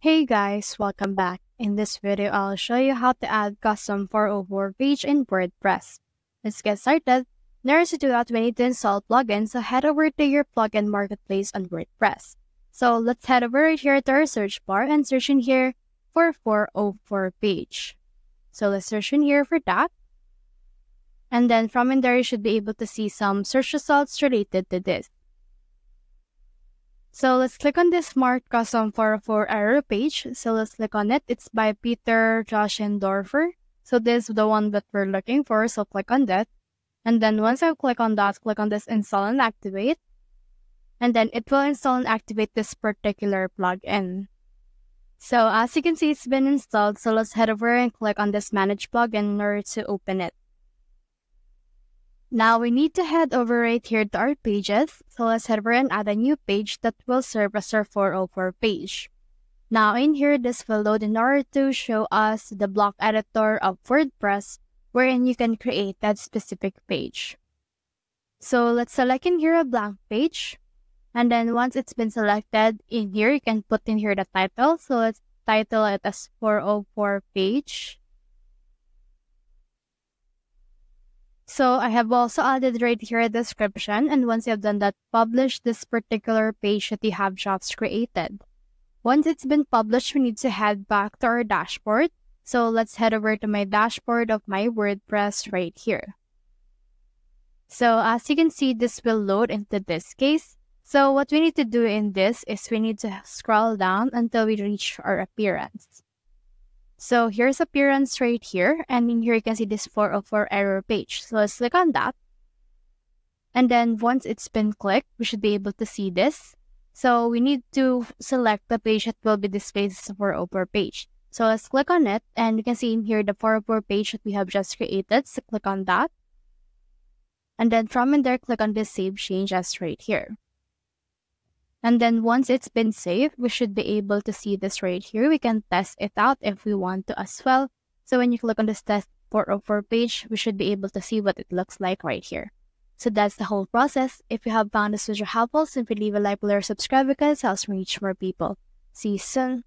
Hey guys, welcome back. In this video, I'll show you how to add custom 404 page in WordPress. Let's get started. In order to do that, we need to install plugins, so head over to your plugin marketplace on WordPress. So let's head over right here to our search bar and search in here for 404 page. So let's search in here for that. And then from in there, you should be able to see some search results related to this. So let's click on this Smart Custom 404 error page. So let's click on it. It's by Peter Joschendorfer. So this is the one that we're looking for. So click on that. And then once I click on that, click on this install and activate. And then it will install and activate this particular plugin. So as you can see, it's been installed. So let's head over and click on this manage plugin in order to open it. Now we need to head over right here to our pages. So let's head over and add a new page that will serve as our 404 page. Now in here, this will load in order to show us the block editor of WordPress wherein you can create that specific page. So let's select in here a blank page. And then once it's been selected, in here you can put in here the title. So let's title it as 404 page. So I have also added right here a description, and once you have done that, publish this particular page that you have just created. Once it's been published, we need to head back to our dashboard. So let's head over to my dashboard of my WordPress right here. So as you can see, this will load into this case. So what we need to do in this is we need to scroll down until we reach our appearance. So here's appearance right here, and in here you can see this 404 error page. So let's click on that. And then once it's been clicked, we should be able to see this. So we need to select the page that will be displayed as a 404 page. So let's click on it, and you can see in here the 404 page that we have just created. So click on that. And then from in there, click on this Save Changes right here. And then once it's been saved, we should be able to see this right here. We can test it out if we want to as well. So when you click on this test 404 page, we should be able to see what it looks like right here. So that's the whole process. If you have found this video helpful, simply leave a like, below, or subscribe because it helps me reach more people. See you soon.